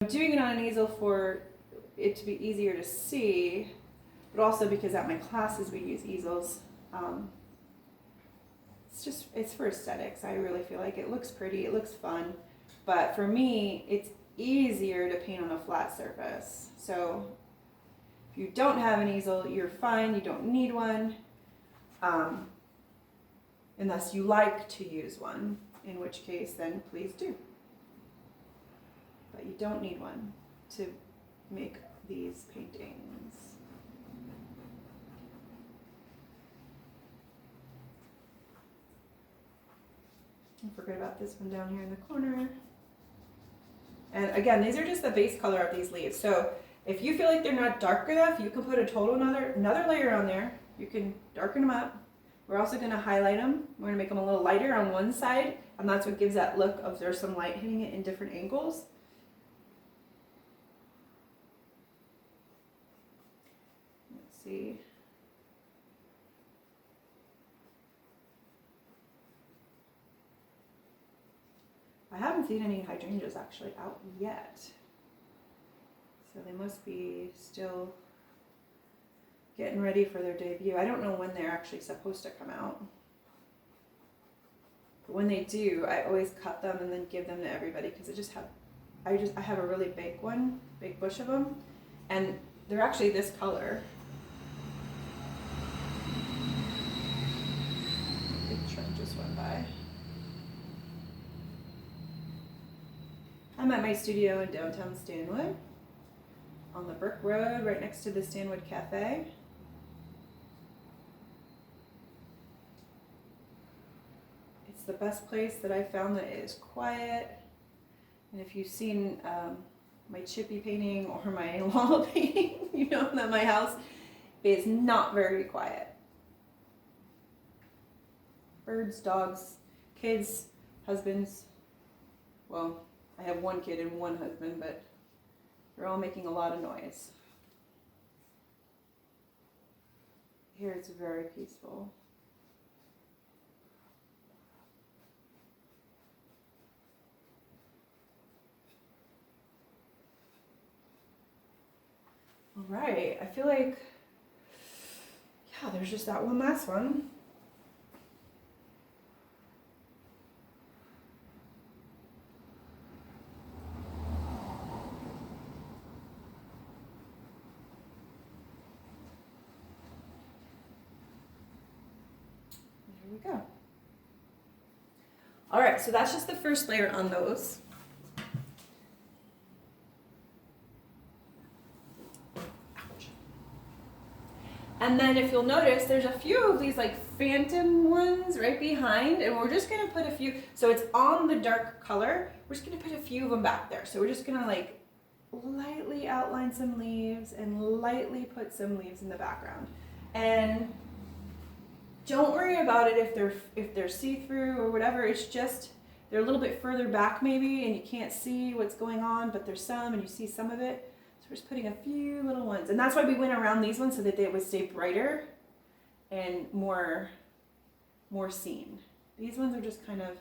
I'm doing it on an easel for it to be easier to see, but also because at my classes we use easels. It's for aesthetics. I really feel like it looks pretty, it looks fun, but for me, it's easier to paint on a flat surface. So if you don't have an easel, you're fine, you don't need one, unless you like to use one, in which case then please do. But you don't need one to make these paintings. Don't forget about this one down here in the corner. And again, these are just the base color of these leaves. So if you feel like they're not dark enough, you can put another layer on there. You can darken them up. We're also going to highlight them. We're going to make them a little lighter on one side, and that's what gives that look of there's some light hitting it in different angles. Let's see. I haven't seen any hydrangeas actually out yet. So they must be still getting ready for their debut. I don't know when they're actually supposed to come out. But when they do, I always cut them and then give them to everybody because I have a really big bush of them, and they're actually this color. Big trunk just went by. I'm at my studio in downtown Stanwood, on the brick road right next to the Stanwood Cafe. It's the best place that I found that is quiet. And if you've seen my chippy painting or my llama painting, you know that my house is not very quiet. Birds, dogs, kids, husbands. Well, I have one kid and one husband, but they're all making a lot of noise. Here it's very peaceful. All right, I feel like, yeah, there's just that one last one. There we go. All right, so that's just the first layer on those. And then if you'll notice, there's a few of these like phantom ones right behind, and we're just gonna put a few, so it's on the dark color, we're just gonna put a few of them back there. So we're just gonna like lightly outline some leaves and lightly put some leaves in the background. And don't worry about it if they're see-through or whatever, it's just, they're a little bit further back maybe, and you can't see what's going on, but there's some, and you see some of it. We're just putting a few little ones. And that's why we went around these ones so that they would stay brighter and more seen. These ones are just kind of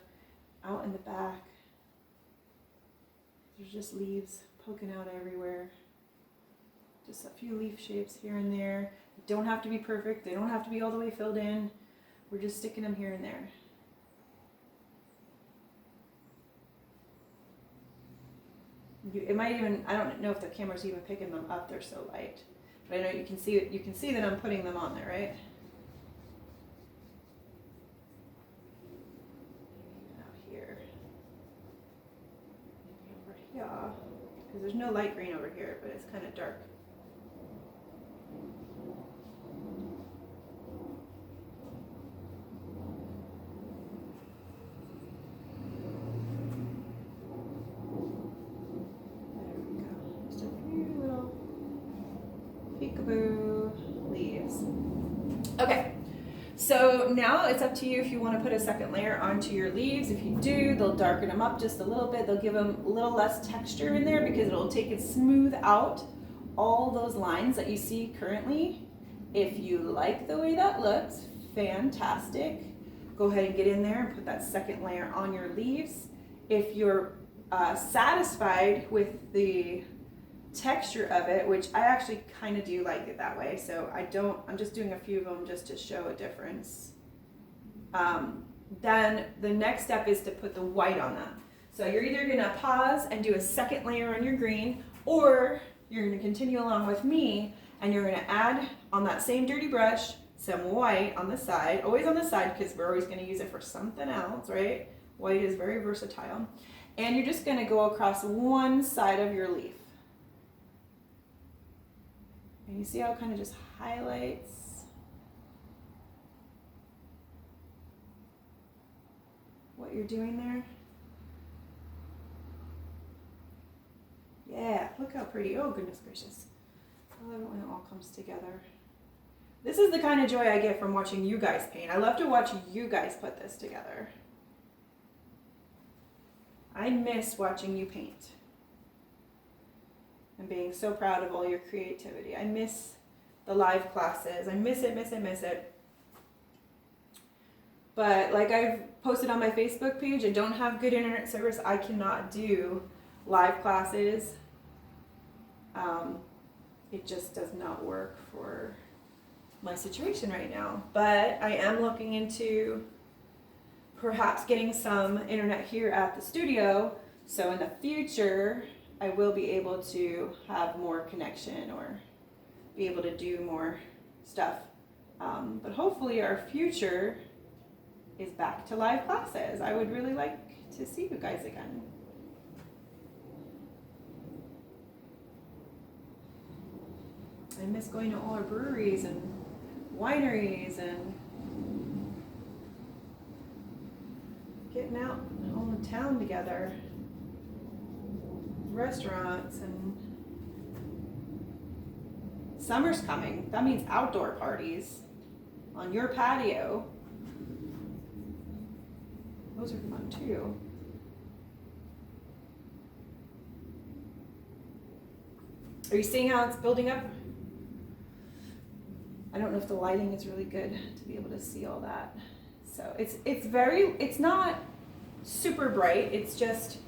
out in the back. There's just leaves poking out everywhere. Just a few leaf shapes here and there. They don't have to be perfect. They don't have to be all the way filled in. We're just sticking them here and there. It might even, I don't know if the camera's even picking them up, they're so light. But I know you can see that I'm putting them on there, right? Out here. Maybe over here. Because there's no light green over here, but it's kind of dark. Leaves. Okay, so now it's up to you if you want to put a second layer onto your leaves. If you do, they'll darken them up just a little bit. They'll give them a little less texture in there because it'll take and smooth out all those lines that you see currently. If you like the way that looks, fantastic. Go ahead and get in there and put that second layer on your leaves. If you're satisfied with the texture of it, which I actually kind of do like it that way. So I'm just doing a few of them just to show a difference. Then the next step is to put the white on them. So you're either gonna pause and do a second layer on your green, or you're gonna continue along with me and you're gonna add on that same dirty brush some white on the side, always on the side because we're always gonna use it for something else, right? White is very versatile. And you're just gonna go across one side of your leaf. And you see how it kind of just highlights what you're doing there? Yeah, look how pretty. Oh, goodness gracious. I love it when it all comes together. This is the kind of joy I get from watching you guys paint. I love to watch you guys put this together. I miss watching you paint and being so proud of all your creativity. I miss the live classes. I miss it, miss it, miss it. But like I've posted on my Facebook page, I don't have good internet service. I cannot do live classes. It just does not work for my situation right now. But I am looking into perhaps getting some internet here at the studio. So in the future, I will be able to have more connection or be able to do more stuff. But hopefully our future is back to live classes. I would really like to see you guys again. I miss going to all our breweries and wineries and getting out all in town together. Restaurants, and summer's coming. That means outdoor parties on your patio. Those are fun too. Are you seeing how it's building up? I don't know if the lighting is really good to be able to see all that. So it's not super bright. It's just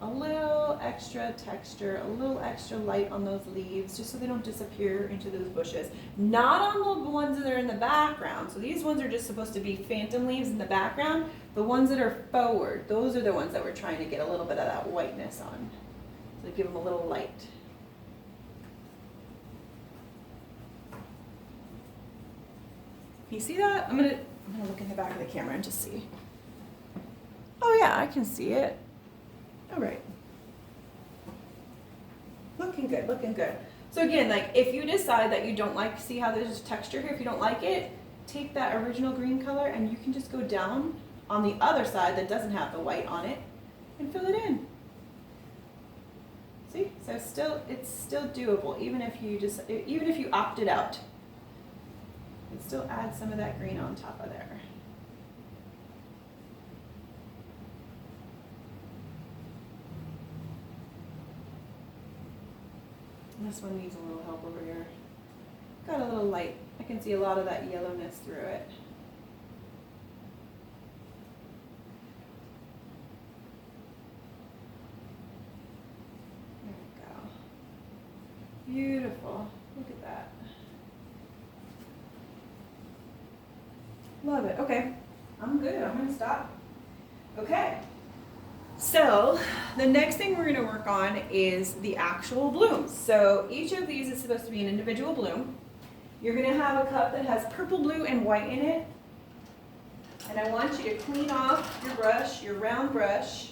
a little extra texture, a little extra light on those leaves, just so they don't disappear into those bushes. Not on the ones that are in the background. So these ones are just supposed to be phantom leaves in the background. The ones that are forward, those are the ones that we're trying to get a little bit of that whiteness on. So give them a little light. Can you see that? I'm gonna look in the back of the camera and just see. Oh yeah, I can see it. All right. Looking good, looking good. So again, like if you decide that you don't like, see how there's texture here, if you don't like it, take that original green color and you can just go down on the other side that doesn't have the white on it and fill it in. See? So it's still doable, even if you opted out. You can still add some of that green on top of there. This one needs a little help over here. Got a little light. I can see a lot of that yellowness through it. There we go. Beautiful. Look at that. Love it. Okay. I'm good. I'm going to stop. Okay. So the next thing we're going to work on is the actual blooms. So each of these is supposed to be an individual bloom. You're going to have a cup that has purple, blue, and white in it. And I want you to clean off your brush, your round brush,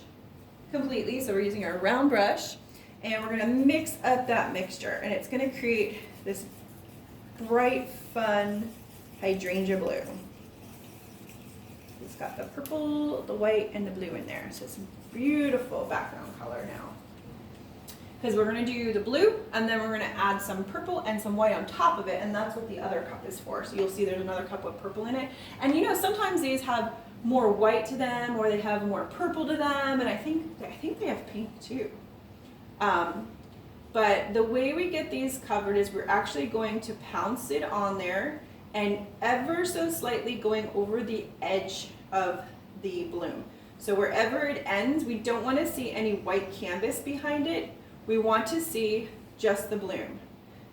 completely. So we're using our round brush. And we're going to mix up that mixture. And it's going to create this bright, fun hydrangea blue. It's got the purple, the white, and the blue in there. So it's a beautiful background color now. Because we're going to do the blue, and then we're going to add some purple and some white on top of it, and that's what the other cup is for. So you'll see there's another cup with purple in it. And you know, sometimes these have more white to them, or they have more purple to them, and I think they have pink too. But the way we get these covered is we're actually going to pounce it on there and ever so slightly going over the edge of the bloom. So wherever it ends, we don't want to see any white canvas behind it. We want to see just the bloom.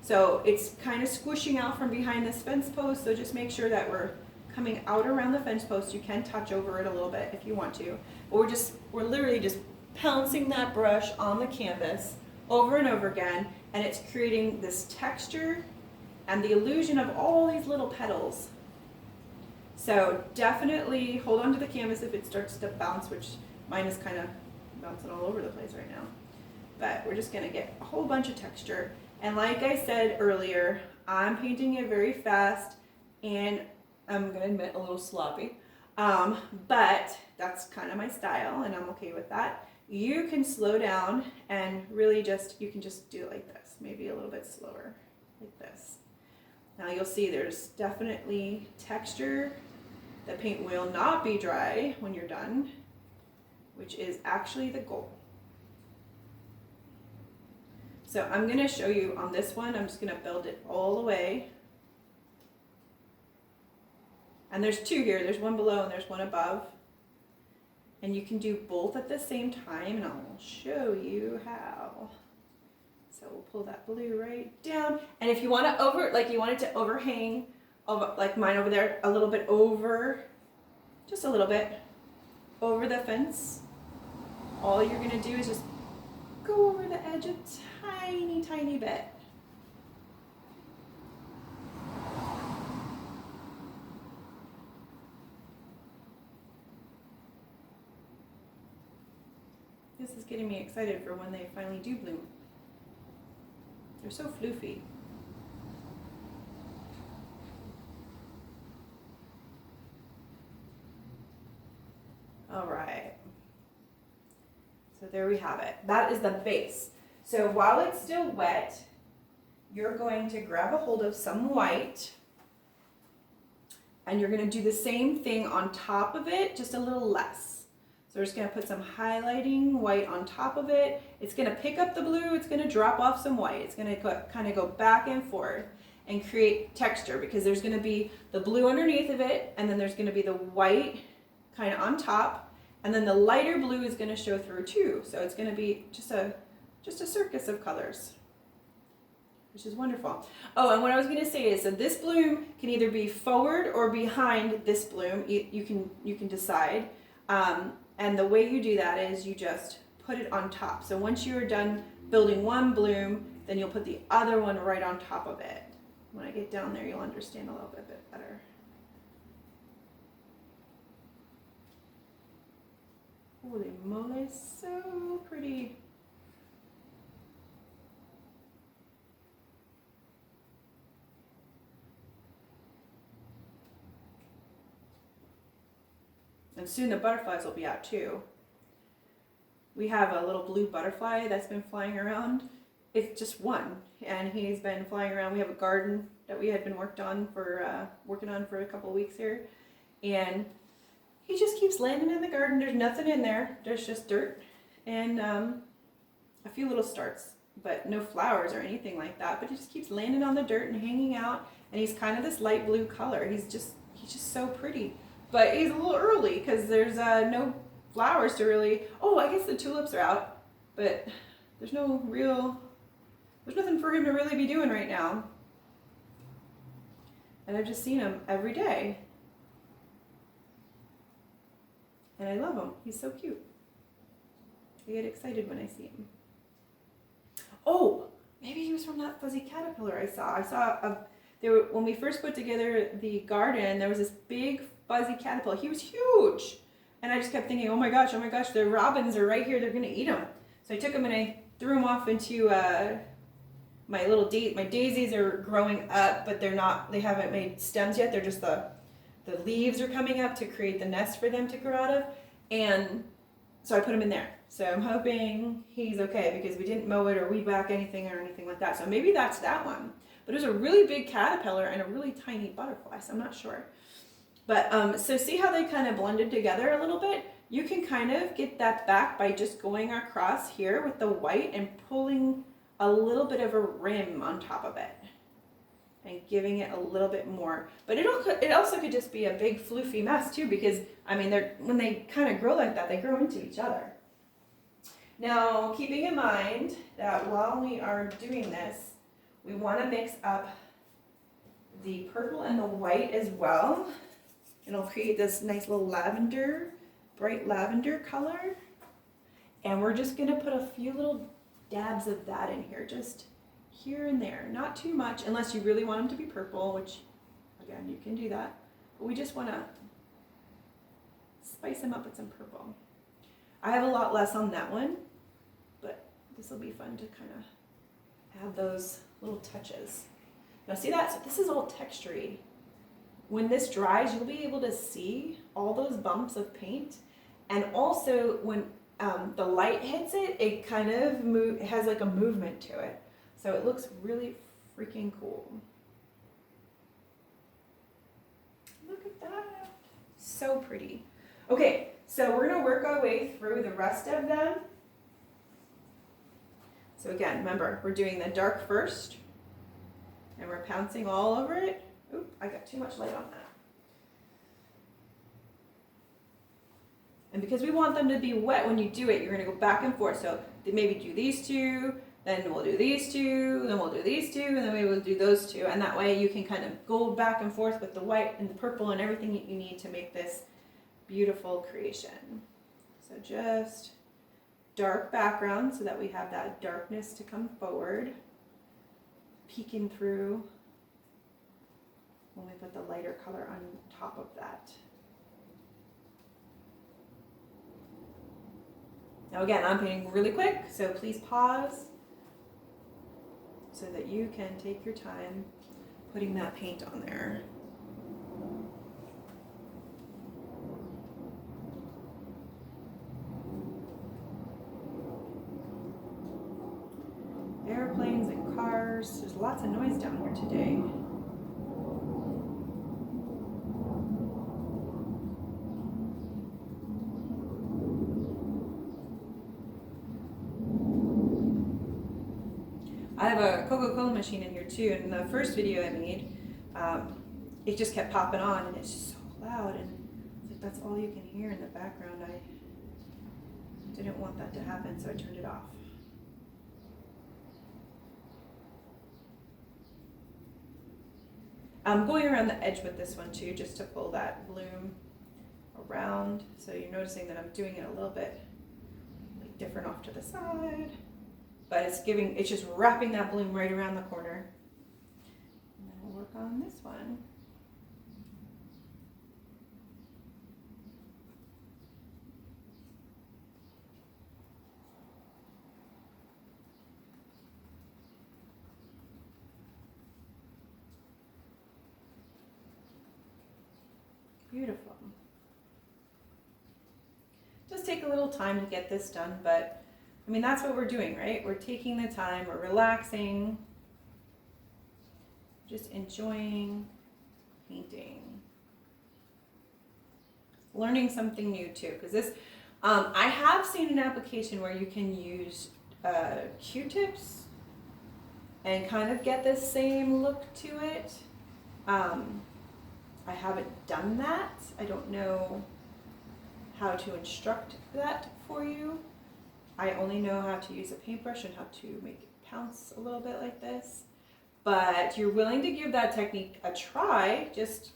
So it's kind of squishing out from behind this fence post, so just make sure that we're coming out around the fence post. You can touch over it a little bit if you want to. But we're literally just pouncing that brush on the canvas over and over again, and it's creating this texture and the illusion of all these little petals. So definitely hold on to the canvas if it starts to bounce, which mine is kind of bouncing all over the place right now. But we're just gonna get a whole bunch of texture. And like I said earlier, I'm painting it very fast, and I'm gonna admit a little sloppy, but that's kind of my style, and I'm okay with that. You can slow down and really you can just do it like this, maybe a little bit slower, like this. Now you'll see there's definitely texture. The paint will not be dry when you're done, which is actually the goal. So I'm going to show you on this one, I'm just going to build it all the way. And there's two here, there's one below and there's one above. And you can do both at the same time, and I'll show you how. So we'll pull that blue right down. And if you want to you want it to overhang, like mine over there, a little bit over, just a little bit over the fence, all you're going to do is just go over the edge a tiny, tiny bit. This is getting me excited for when they finally do bloom. They're so floofy. All right. So there we have it. That is the base. So while it's still wet, you're going to grab a hold of some white, and you're going to do the same thing on top of it, just a little less. So we're just going to put some highlighting white on top of it. It's going to pick up the blue, it's going to drop off some white. It's going to kind of go back and forth and create texture, because there's going to be the blue underneath of it, and then there's going to be the white kind of on top, and then the lighter blue is going to show through too. So it's going to be just a circus of colors, which is wonderful. Oh, and what I was going to say is, so this bloom can either be forward or behind this bloom. You can decide. And the way you do that is you just put it on top. So once you're done building one bloom, then you'll put the other one right on top of it. When I get down there, you'll understand a little bit better. Holy moly, so pretty. And soon the butterflies will be out too. We have a little blue butterfly that's been flying around. It's just one, and he's been flying around. We have a garden that we had been working on for a couple of weeks here, and he just keeps landing in the garden. There's nothing in there. There's just dirt and a few little starts, but no flowers or anything like that. But he just keeps landing on the dirt and hanging out, and he's kind of this light blue color. He's just so pretty. But he's a little early because there's no flowers to really. Oh, I guess the tulips are out, but there's nothing for him to really be doing right now. And I've just seen him every day, and I love him. He's so cute. I get excited when I see him. Oh, maybe he was from that fuzzy caterpillar I saw. When we first put together the garden, there was this big fuzzy caterpillar. He was huge. And I just kept thinking, oh my gosh, the robins are right here. They're going to eat him. So I took him and I threw him off into my daisies are growing up, but they haven't made stems yet. They're just the leaves are coming up to create the nest for them to grow out of. And so I put him in there. So I'm hoping he's okay, because we didn't mow it or weed whack anything like that. So maybe that's that one. But it was a really big caterpillar and a really tiny butterfly, so I'm not sure. But so see how they kind of blended together a little bit? You can kind of get that back by just going across here with the white and pulling a little bit of a rim on top of it. and giving it a little bit more. But it also could just be a big floofy mess too, because I mean, when they kind of grow like that, they grow into each other. Now, keeping in mind that while we are doing this, we want to mix up the purple and the white as well. It'll create this nice little lavender, bright lavender color. And we're just going to put a few little dabs of that in here, just here and there. Not too much, unless you really want them to be purple, which, again, you can do that. But we just want to spice them up with some purple. I have a lot less on that one, but this will be fun to kind of add those little touches. Now see that? So this is all textury. When this dries, you'll be able to see all those bumps of paint. And also when the light hits it, it kind of it has like a movement to it. So it looks really freaking cool. Look at that. So pretty. Okay, so we're going to work our way through the rest of them. So again, remember, we're doing the dark first, and we're pouncing all over it. Oop, I got too much light on that. And because we want them to be wet when you do it, you're going to go back and forth. So maybe do these two, then we'll do these two, then we'll do these two, and then maybe we'll do those two. And that way you can kind of go back and forth with the white and the purple and everything that you need to make this beautiful creation. So just dark background so that we have that darkness to come forward, peeking through when we put the lighter color on top of that. Now again, I'm painting really quick, so please pause so that you can take your time putting that paint on there. Airplanes and cars. There's lots of noise down here today. I have a Coca-Cola machine in here too, and in the first video I made, it just kept popping on, and it's just so loud, and it's like that's all you can hear in the background. I didn't want that to happen, so I turned it off. I'm going around the edge with this one too, just to pull that bloom around. So you're noticing that I'm doing it a little bit like different off to the side, but it's just wrapping that bloom right around the corner. And then we'll work on this one. Beautiful. Just take a little time to get this done, but I mean, that's what we're doing, right? We're taking the time, we're relaxing, just enjoying painting. Learning something new too, because this, I have seen an application where you can use Q-tips and kind of get the same look to it. I haven't done that. I don't know how to instruct that for you. I only know how to use a paintbrush and how to make it pounce a little bit like this. But you're willing to give that technique a try. Just,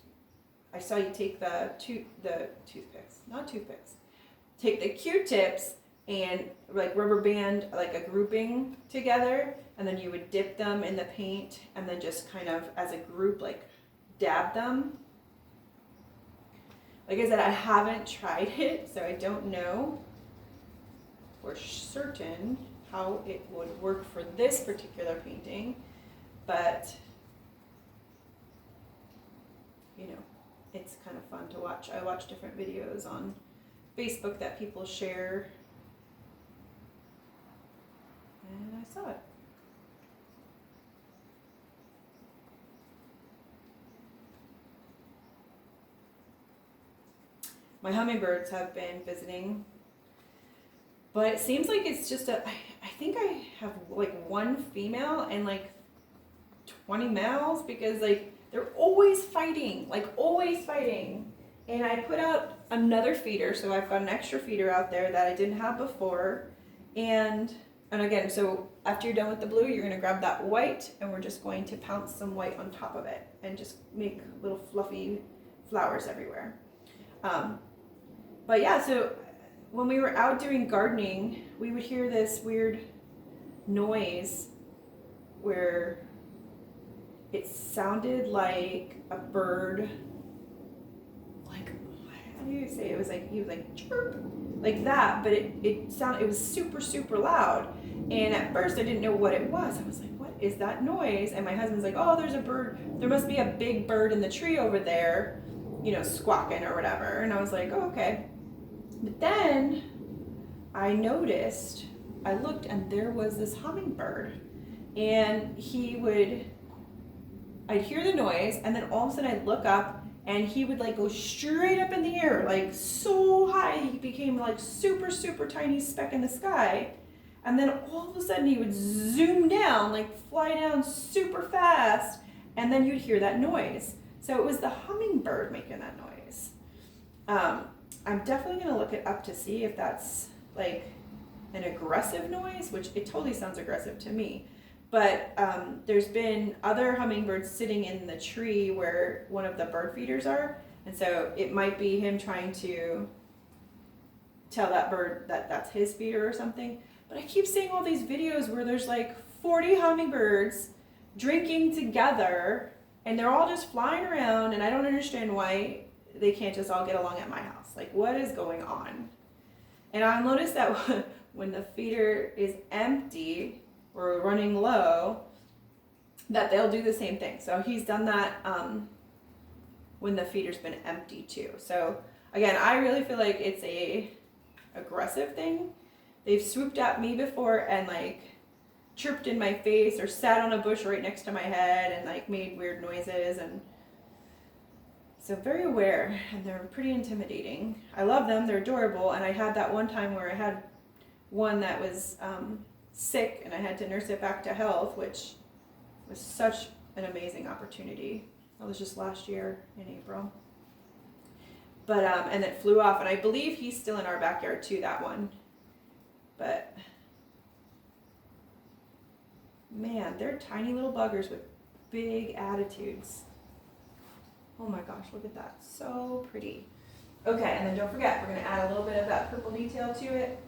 I saw you take the toothpicks, not toothpicks. Take the Q-tips and like rubber band like a grouping together, and then you would dip them in the paint and then just kind of as a group like dab them. Like I said, I haven't tried it, so I don't know for certain how it would work for this particular painting, but you know, it's kind of fun to watch. I watch different videos on Facebook that people share, and I saw it. My hummingbirds have been visiting, but it seems like it's just I think I have like one female and like 20 males because like they're always fighting, like always fighting. And I put out another feeder, so I've got an extra feeder out there that I didn't have before. And again, so after you're done with the blue, you're gonna grab that white and we're just going to pounce some white on top of it and just make little fluffy flowers everywhere. But yeah, so when we were out doing gardening, we would hear this weird noise where it sounded like a bird, like, how do you say it? It was like, he was like chirp, like that, but it was super, super loud. And at first I didn't know what it was. I was like, what is that noise? And my husband's like, oh, there's a bird. There must be a big bird in the tree over there, you know, squawking or whatever. And I was like, oh, okay. But then I noticed, I looked and there was this hummingbird. And I'd hear the noise and then all of a sudden I'd look up and he would like go straight up in the air, like so high, he became like super, super tiny speck in the sky. And then all of a sudden he would zoom down, like fly down super fast. And then you'd hear that noise. So it was the hummingbird making that noise. I'm definitely gonna look it up to see if that's like an aggressive noise, which it totally sounds aggressive to me. But there's been other hummingbirds sitting in the tree where one of the bird feeders are. And so it might be him trying to tell that bird that that's his feeder or something. But I keep seeing all these videos where there's like 40 hummingbirds drinking together and they're all just flying around, and I don't understand why they can't just all get along at my house. Like, what is going on? And I noticed that when the feeder is empty or running low, that they'll do the same thing. So he's done that when the feeder's been empty too. So again, I really feel like it's a aggressive thing. They've swooped at me before and like chirped in my face or sat on a bush right next to my head and like made weird noises, and so very aware, and they're pretty intimidating. I love them, they're adorable, and I had that one time where I had one that was sick and I had to nurse it back to health, which was such an amazing opportunity. That was just last year in April. But and it flew off, and I believe he's still in our backyard too, that one. But man, they're tiny little buggers with big attitudes. Oh my gosh, look at that. So pretty. Okay, and then don't forget, we're going to add a little bit of that purple detail to it.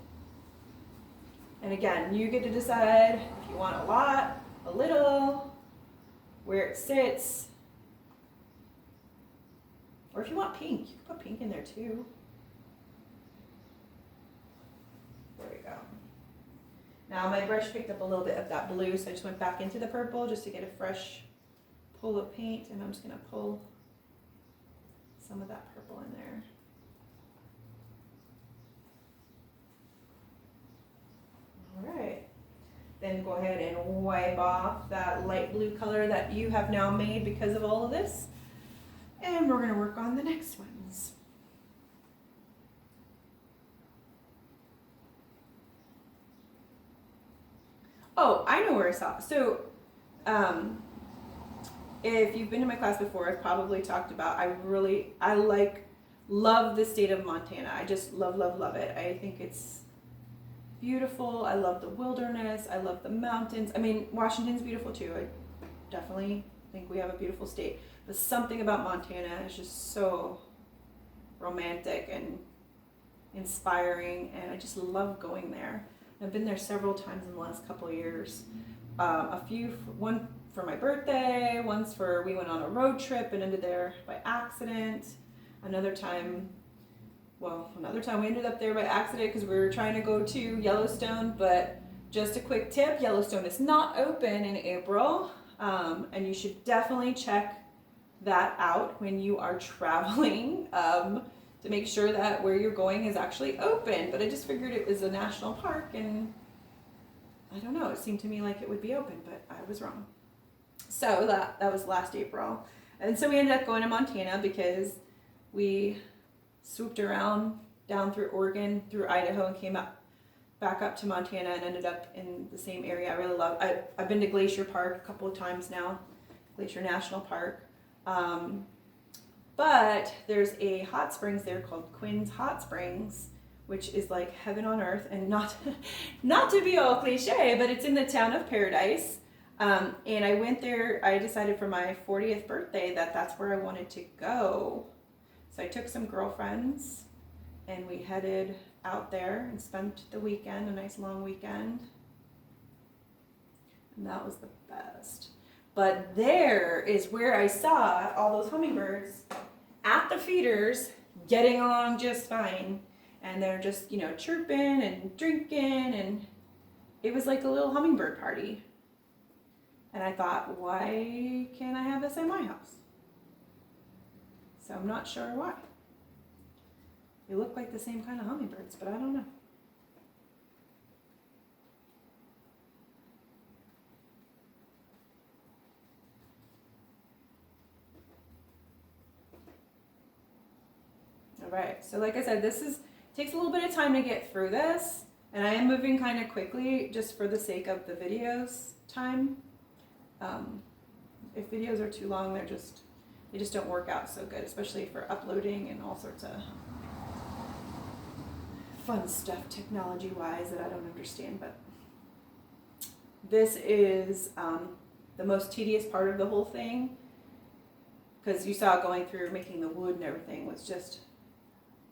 And again, you get to decide if you want a lot, a little, where it sits. Or if you want pink, you can put pink in there too. There we go. Now my brush picked up a little bit of that blue, so I just went back into the purple just to get a fresh pull of paint, and I'm just going to pull some of that purple in there. All right. Then go ahead and wipe off that light blue color that you have now made because of all of this. And we're going to work on the next ones. Oh, I know where I saw. So, if you've been to my class before, I've probably talked about, love the state of Montana. I just love it. I think it's beautiful. I love the wilderness. I love the mountains. I mean, Washington's beautiful too. I definitely think we have a beautiful state. But something about Montana is just so romantic and inspiring, and I just love going there. I've been there several times in the last couple of years. One for my birthday, once we went on a road trip and ended there by accident. Another time we ended up there by accident because we were trying to go to Yellowstone, but just a quick tip, Yellowstone is not open in April, and you should definitely check that out when you are traveling to make sure that where you're going is actually open. But I just figured it was a national park, and I don't know, it seemed to me like it would be open, but I was wrong. So that was last April. And so we ended up going to Montana because we swooped around down through Oregon, through Idaho, and came back up to Montana and ended up in the same area I really love. I've been to Glacier Park a couple of times now, Glacier National Park. But there's a hot springs there called Quinn's Hot Springs, which is like heaven on earth, and not to be all cliche, but it's in the town of Paradise. And I went there, I decided for my 40th birthday that that's where I wanted to go. So I took some girlfriends and we headed out there and spent the weekend, a nice long weekend. And that was the best. But there is where I saw all those hummingbirds at the feeders getting along just fine. And they're just, chirping and drinking, and it was like a little hummingbird party. And I thought, why can't I have this at my house? So I'm not sure why. They look like the same kind of hummingbirds, but I don't know. All right, so like I said, takes a little bit of time to get through this, and I am moving kind of quickly just for the sake of the videos time. If videos are too long, they just don't work out so good, especially for uploading and all sorts of fun stuff technology-wise that I don't understand. But this is the most tedious part of the whole thing, because you saw going through making the wood and everything was just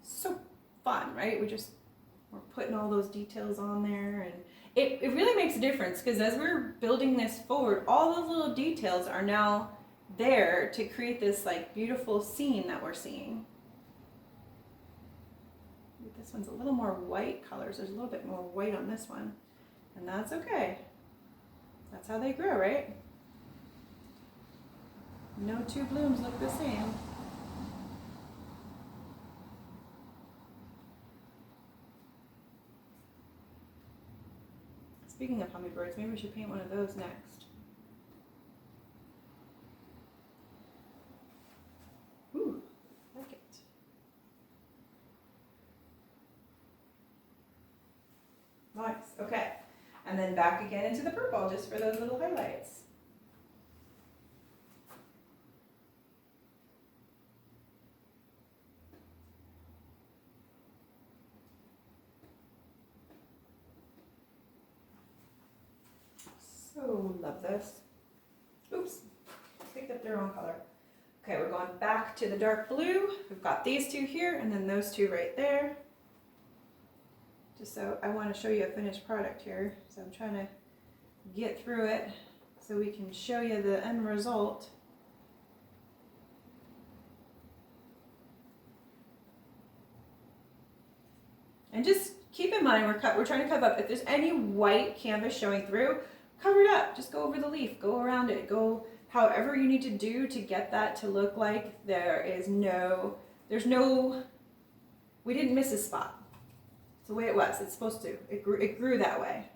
so fun, right? We're putting all those details on there, and it really makes a difference, because as we're building this forward, all those little details are now there to create this like beautiful scene that we're seeing. This one's a little more white colors. There's a little bit more white on this one, and that's okay. That's how they grow, right? No two blooms look the same. Speaking of hummingbirds, maybe we should paint one of those next. Ooh, I like it. Nice, okay. And then back again into the purple, just for those little highlights. So love this. Oops, picked up the wrong color. Okay, we're going back to the dark blue. We've got these two here and then those two right there. Just so I want to show you a finished product here. So I'm trying to get through it so we can show you the end result. And just keep in mind, we're trying to cover up. If there's any white canvas showing through, cover it up. Just go over the leaf, go around it, go however you need to do to get that to look like we didn't miss a spot. It's the way it was. It's supposed to. It grew that way.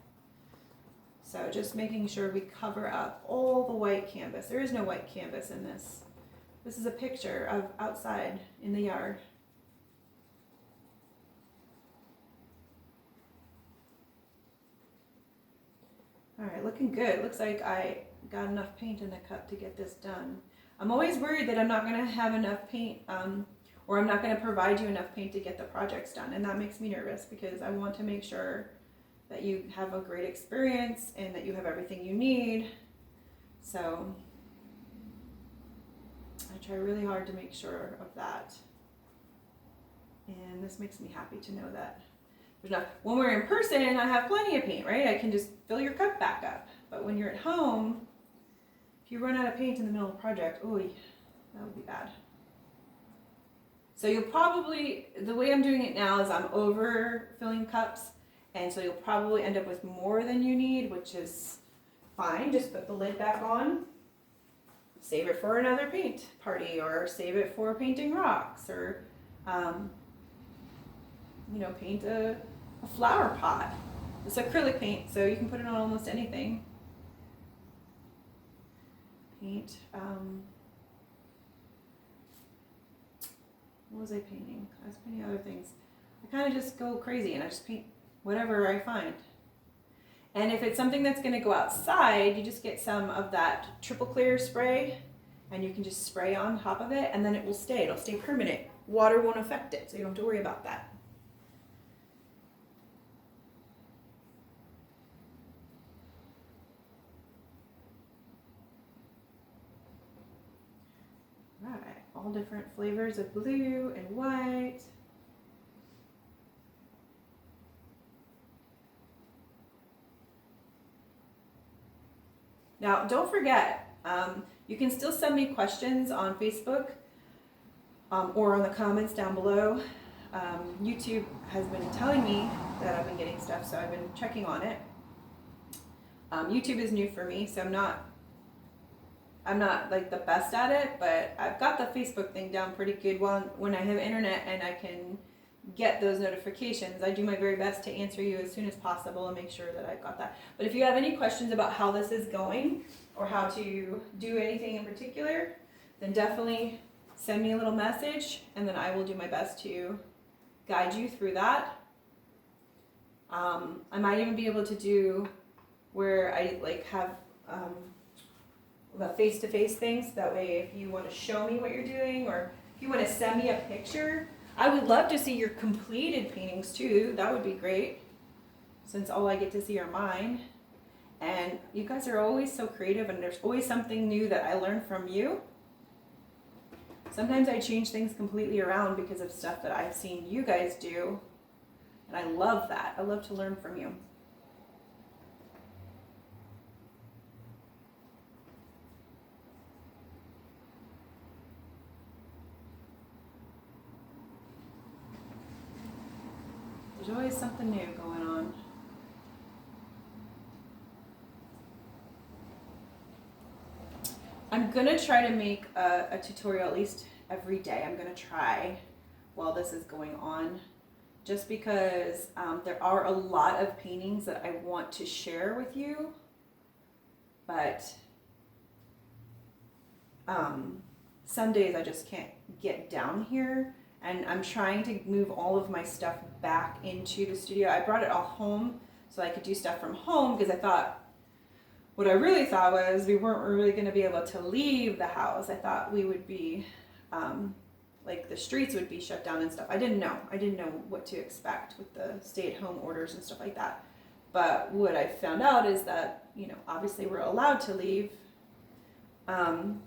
So just making sure we cover up all the white canvas. There is no white canvas in this. This is a picture of outside in the yard. All right, looking good. Looks like I got enough paint in the cup to get this done. I'm always worried that I'm not going to have enough paint or I'm not going to provide you enough paint to get the projects done. And that makes me nervous because I want to make sure that you have a great experience and that you have everything you need. So I try really hard to make sure of that. And this makes me happy to know that when we're in person, I have plenty of paint, right? I can just fill your cup back up. But when you're at home, if you run out of paint in the middle of the project, ooh, that would be bad. So you'll probably, the way I'm doing it now is I'm overfilling cups, and so you'll probably end up with more than you need, which is fine. Just put the lid back on, save it for another paint party, or save it for painting rocks, or paint a flower pot. It's acrylic paint, so you can put it on almost anything. Paint, what was I painting? I was painting other things. I kind of just go crazy and I just paint whatever I find. And if it's something that's gonna go outside, you just get some of that triple clear spray and you can just spray on top of it and then it will stay. It'll stay permanent. Water won't affect it, so you don't have to worry about that. Right, all different flavors of blue and white. Now, don't forget, you can still send me questions on Facebook or on the comments down below. YouTube has been telling me that I've been getting stuff, so I've been checking on it. YouTube is new for me, so I'm not like the best at it, but I've got the Facebook thing down pretty good. When I have internet and I can get those notifications, I do my very best to answer you as soon as possible and make sure that I've got that. But if you have any questions about how this is going or how to do anything in particular, then definitely send me a little message and then I will do my best to guide you through that. I might even be able to do where I like have the face-to-face things. That way if you want to show me what you're doing or if you want to send me a picture, I would love to see your completed paintings too. That would be great, since all I get to see are mine. And you guys are always so creative and there's always something new that I learn from you. Sometimes I change things completely around because of stuff that I've seen you guys do. And I love that. I love to learn from you. There's always something new going on. I'm gonna try to make a tutorial at least every day. I'm gonna try while this is going on, just because there are a lot of paintings that I want to share with you, but some days I just can't get down here. And I'm trying to move all of my stuff back into the studio. I brought it all home so I could do stuff from home because I thought, what I really thought was we weren't really going to be able to leave the house. I thought we would be, like the streets would be shut down and stuff. I didn't know what to expect with the stay-at-home orders and stuff like that. But what I found out is that, you know, obviously we're allowed to leave. And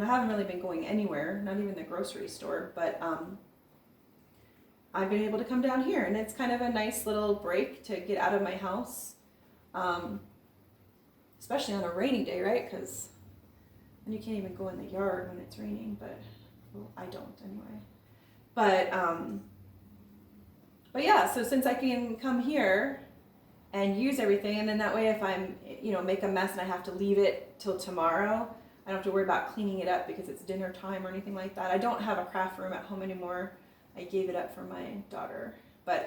I haven't really been going anywhere, not even the grocery store, but I've been able to come down here, and it's kind of a nice little break to get out of my house, especially on a rainy day, right? Because then you can't even go in the yard when it's raining, but well, I don't anyway. But yeah, so since I can come here and use everything, and then that way if I'm, you know, make a mess and I have to leave it till tomorrow, I don't have to worry about cleaning it up because it's dinner time or anything like that. I don't have a craft room at home anymore. I gave it up for my daughter. But